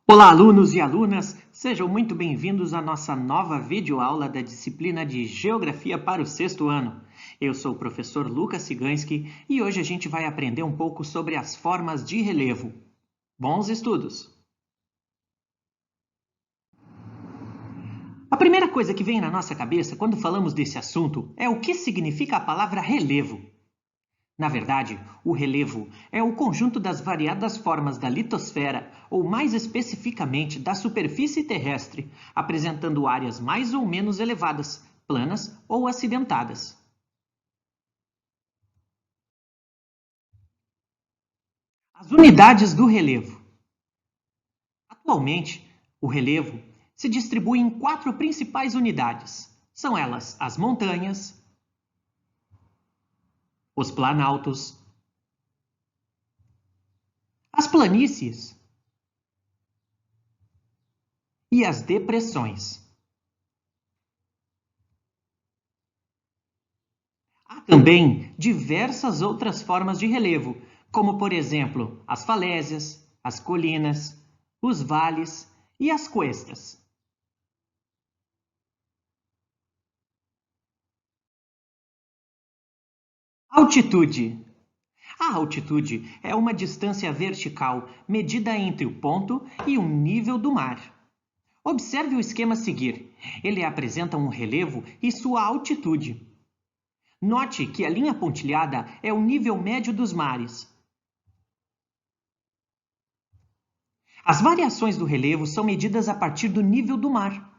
Olá, alunos e alunas! Sejam muito bem-vindos à nossa nova videoaula da disciplina de Geografia para o sexto ano. Eu sou o professor Lucas Ciganski e hoje a gente vai aprender um pouco sobre as formas de relevo. Bons estudos! A primeira coisa que vem na nossa cabeça quando falamos desse assunto é o que significa a palavra relevo. Na verdade, o relevo é o conjunto das variadas formas da litosfera, ou mais especificamente da superfície terrestre, apresentando áreas mais ou menos elevadas, planas ou acidentadas. As unidades do relevo. Atualmente, o relevo se distribui em 4 principais unidades. São elas as montanhas, os planaltos, as planícies e as depressões. Há também diversas outras formas de relevo, como por exemplo as falésias, as colinas, os vales e as cuestas. Altitude. A altitude é uma distância vertical medida entre o ponto e o nível do mar. Observe o esquema a seguir. Ele apresenta um relevo e sua altitude. Note que a linha pontilhada é o nível médio dos mares. As variações do relevo são medidas a partir do nível do mar.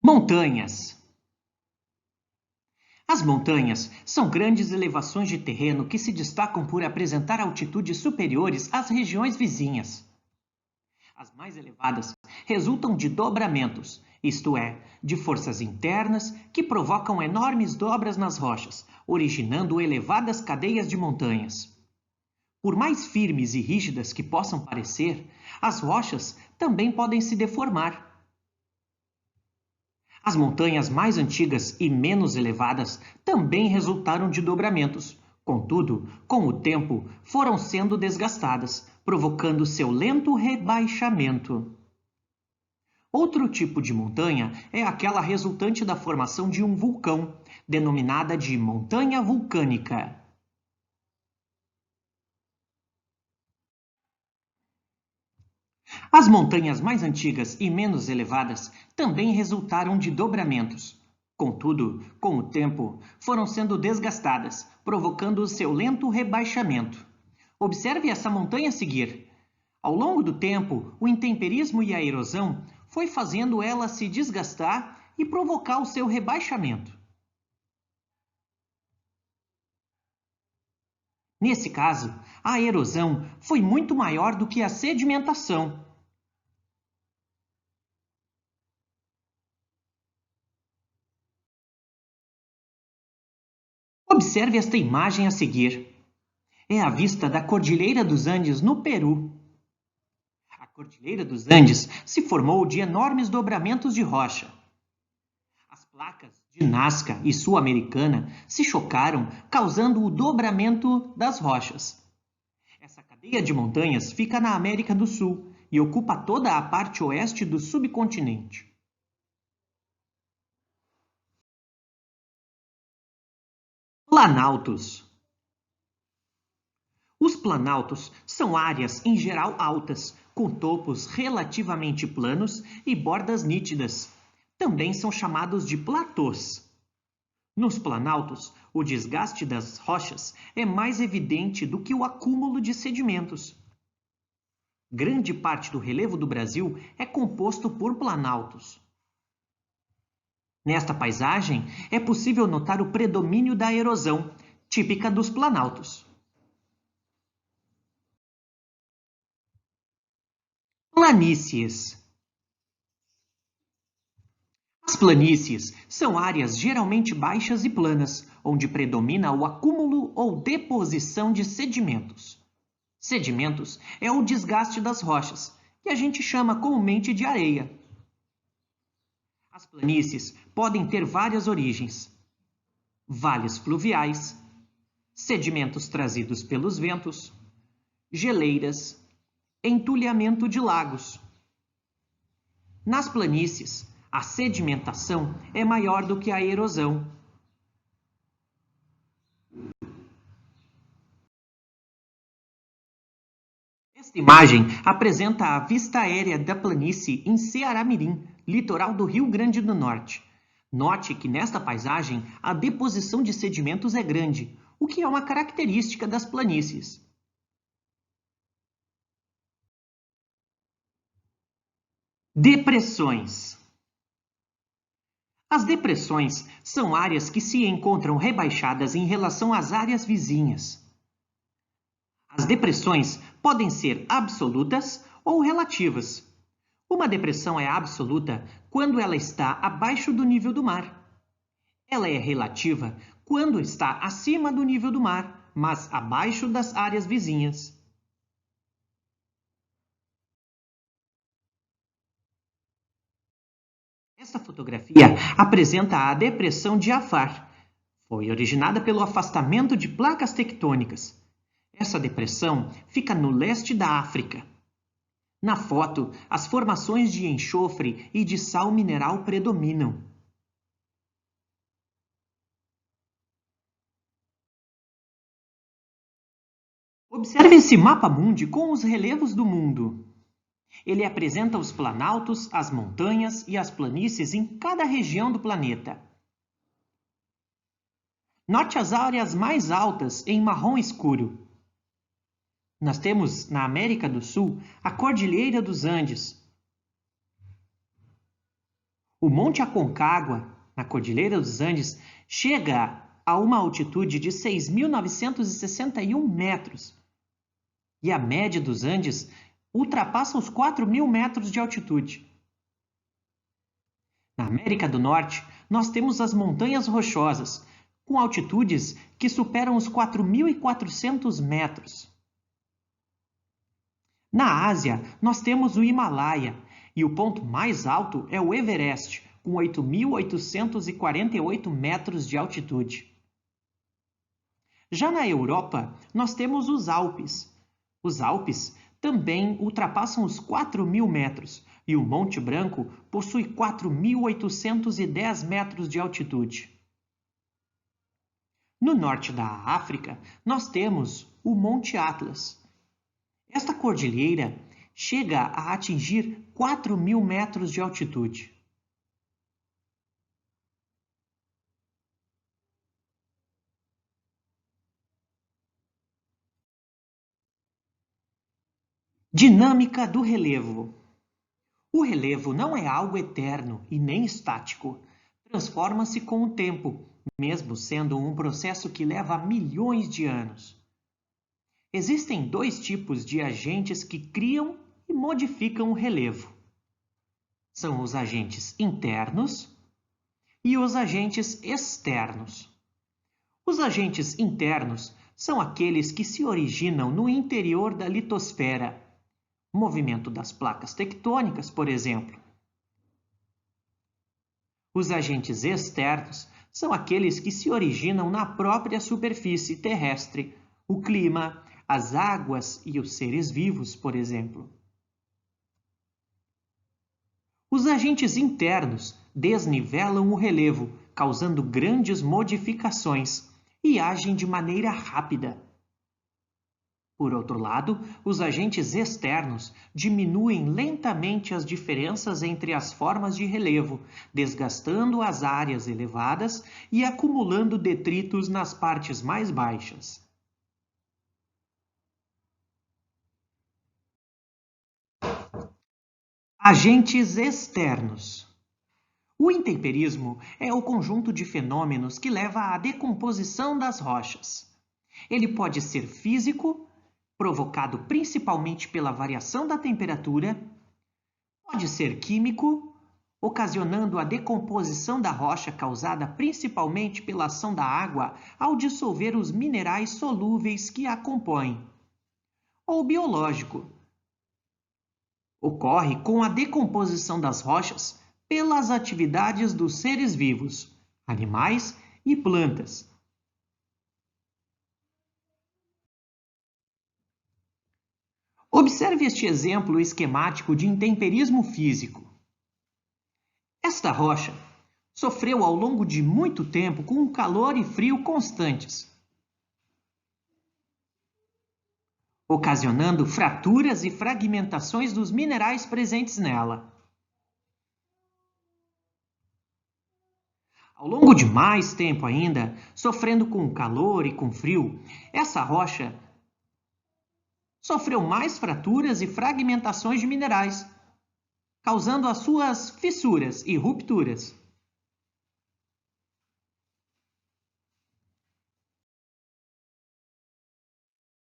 Montanhas. As montanhas são grandes elevações de terreno que se destacam por apresentar altitudes superiores às regiões vizinhas. As mais elevadas resultam de dobramentos, isto é, de forças internas que provocam enormes dobras nas rochas, originando elevadas cadeias de montanhas. Por mais firmes e rígidas que possam parecer, as rochas também podem se deformar. As montanhas mais antigas e menos elevadas também resultaram de dobramentos. Contudo, com o tempo, foram sendo desgastadas, provocando seu lento rebaixamento. Outro tipo de montanha é aquela resultante da formação de um vulcão, denominada de montanha vulcânica. As montanhas mais antigas e menos elevadas também resultaram de dobramentos. Contudo, com o tempo, foram sendo desgastadas, provocando seu lento rebaixamento. Observe essa montanha a seguir. Ao longo do tempo, o intemperismo e a erosão foi fazendo ela se desgastar e provocar o seu rebaixamento. Nesse caso, a erosão foi muito maior do que a sedimentação. Observe esta imagem a seguir. É a vista da Cordilheira dos Andes, no Peru. A Cordilheira dos Andes se formou de enormes dobramentos de rocha. As placas de Nazca e Sul-Americana se chocaram, causando o dobramento das rochas. Essa cadeia de montanhas fica na América do Sul e ocupa toda a parte oeste do subcontinente. Planaltos. Os planaltos são áreas em geral altas, com topos relativamente planos e bordas nítidas. Também são chamados de platôs. Nos planaltos, o desgaste das rochas é mais evidente do que o acúmulo de sedimentos. Grande parte do relevo do Brasil é composto por planaltos. Nesta paisagem, é possível notar o predomínio da erosão, típica dos planaltos. Planícies. As planícies são áreas geralmente baixas e planas, onde predomina o acúmulo ou deposição de sedimentos. Sedimentos é o desgaste das rochas, que a gente chama comumente de areia. As planícies podem ter várias origens: vales fluviais, sedimentos trazidos pelos ventos, geleiras, entulhamento de lagos. Nas planícies, a sedimentação é maior do que a erosão. Esta imagem apresenta a vista aérea da planície em Ceará-Mirim, litoral do Rio Grande do Norte. Note que nesta paisagem a deposição de sedimentos é grande, o que é uma característica das planícies. Depressões. As depressões são áreas que se encontram rebaixadas em relação às áreas vizinhas. As depressões podem ser absolutas ou relativas. Uma depressão é absoluta quando ela está abaixo do nível do mar. Ela é relativa quando está acima do nível do mar, mas abaixo das áreas vizinhas. Esta fotografia apresenta a depressão de Afar. Foi originada pelo afastamento de placas tectônicas. Essa depressão fica no leste da África. Na foto, as formações de enxofre e de sal mineral predominam. Observe esse mapa mundi com os relevos do mundo. Ele apresenta os planaltos, as montanhas e as planícies em cada região do planeta. Note as áreas mais altas em marrom escuro. Nós temos na América do Sul a Cordilheira dos Andes. O Monte Aconcagua, na Cordilheira dos Andes, chega a uma altitude de 6.961 metros. E a média dos Andes ultrapassa os 4.000 metros de altitude. Na América do Norte, nós temos as Montanhas Rochosas, com altitudes que superam os 4.400 metros. Na Ásia, nós temos o Himalaia, e o ponto mais alto é o Everest, com 8.848 metros de altitude. Já na Europa, nós temos os Alpes. Os Alpes também ultrapassam os 4.000 metros, e o Monte Branco possui 4.810 metros de altitude. No norte da África, nós temos o Monte Atlas. Esta cordilheira chega a atingir 4.000 metros de altitude. Dinâmica do relevo. O relevo não é algo eterno e nem estático. Transforma-se com o tempo, mesmo sendo um processo que leva milhões de anos. Existem dois tipos de agentes que criam e modificam o relevo. São os agentes internos e os agentes externos. Os agentes internos são aqueles que se originam no interior da litosfera. Movimento das placas tectônicas, por exemplo. Os agentes externos são aqueles que se originam na própria superfície terrestre, o clima, as águas e os seres vivos, por exemplo. Os agentes internos desnivelam o relevo, causando grandes modificações, e agem de maneira rápida. Por outro lado, os agentes externos diminuem lentamente as diferenças entre as formas de relevo, desgastando as áreas elevadas e acumulando detritos nas partes mais baixas. Agentes externos. O intemperismo é o conjunto de fenômenos que leva à decomposição das rochas. Ele pode ser físico, provocado principalmente pela variação da temperatura, pode ser químico, ocasionando a decomposição da rocha causada principalmente pela ação da água ao dissolver os minerais solúveis que a compõem, ou biológico. Ocorre com a decomposição das rochas pelas atividades dos seres vivos, animais e plantas. Observe este exemplo esquemático de intemperismo físico. Esta rocha sofreu ao longo de muito tempo com calor e frio constantes, ocasionando fraturas e fragmentações dos minerais presentes nela. Ao longo de mais tempo ainda, sofrendo com calor e com frio, essa rocha sofreu mais fraturas e fragmentações de minerais, causando as suas fissuras e rupturas.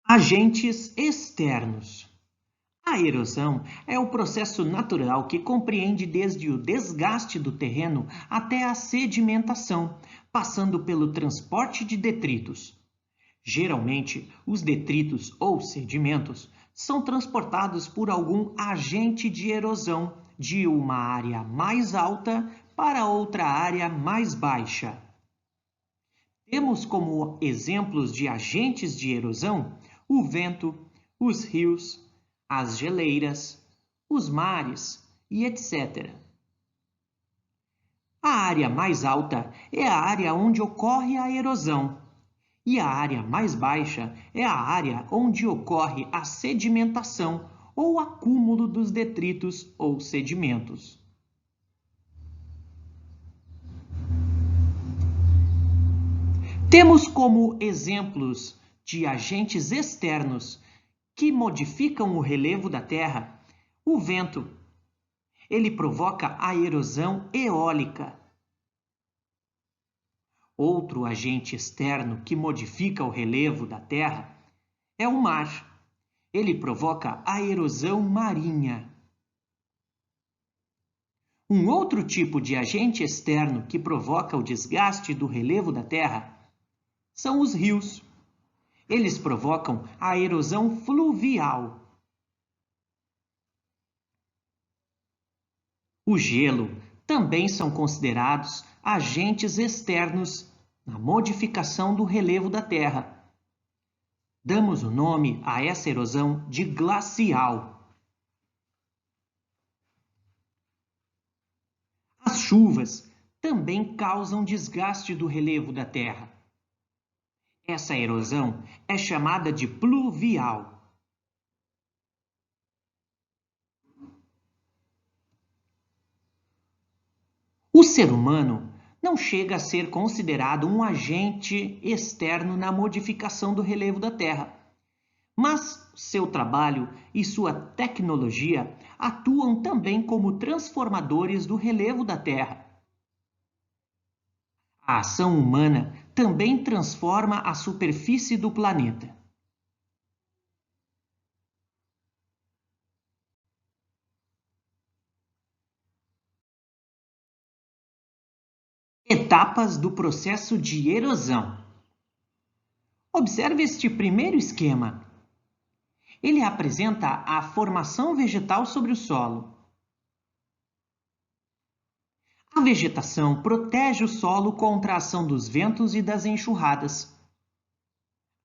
Agentes externos. A erosão é o processo natural que compreende desde o desgaste do terreno até a sedimentação, passando pelo transporte de detritos. Geralmente, os detritos ou sedimentos são transportados por algum agente de erosão de uma área mais alta para outra área mais baixa. Temos como exemplos de agentes de erosão o vento, os rios, as geleiras, os mares e etc. A área mais alta é a área onde ocorre a erosão, e a área mais baixa é a área onde ocorre a sedimentação ou acúmulo dos detritos ou sedimentos. Temos como exemplos de agentes externos que modificam o relevo da Terra o vento. Ele provoca a erosão eólica. Outro agente externo que modifica o relevo da Terra é o mar. Ele provoca a erosão marinha. Um outro tipo de agente externo que provoca o desgaste do relevo da Terra são os rios. Eles provocam a erosão fluvial. O gelo também são considerados agentes externos na modificação do relevo da Terra. Damos o nome a essa erosão de glacial. As chuvas também causam desgaste do relevo da Terra. Essa erosão é chamada de pluvial. O ser humano não chega a ser considerado um agente externo na modificação do relevo da Terra, mas seu trabalho e sua tecnologia atuam também como transformadores do relevo da Terra. A ação humana também transforma a superfície do planeta. Etapas do processo de erosão. Observe este primeiro esquema. Ele apresenta a formação vegetal sobre o solo. A vegetação protege o solo contra a ação dos ventos e das enxurradas.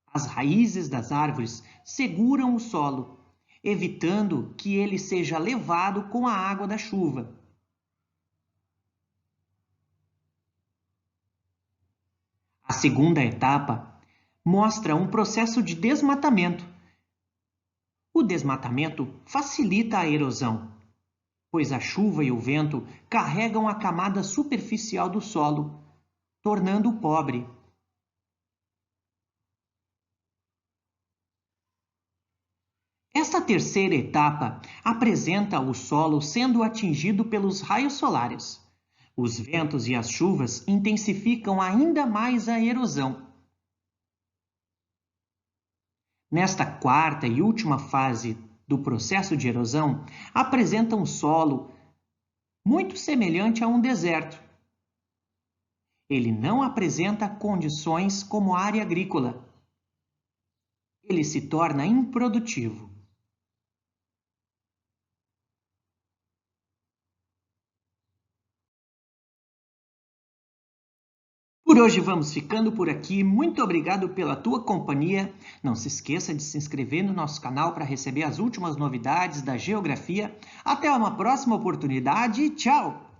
As raízes das árvores seguram o solo, evitando que ele seja levado com a água da chuva. A segunda etapa mostra um processo de desmatamento. O desmatamento facilita a erosão, pois a chuva e o vento carregam a camada superficial do solo, tornando-o pobre. Esta terceira etapa apresenta o solo sendo atingido pelos raios solares. Os ventos e as chuvas intensificam ainda mais a erosão. Nesta quarta e última fase do processo de erosão, apresenta um solo muito semelhante a um deserto. Ele não apresenta condições como área agrícola. Ele se torna improdutivo. Por hoje vamos ficando por aqui. Muito obrigado pela tua companhia. Não se esqueça de se inscrever no nosso canal para receber as últimas novidades da geografia. Até uma próxima oportunidade. Tchau!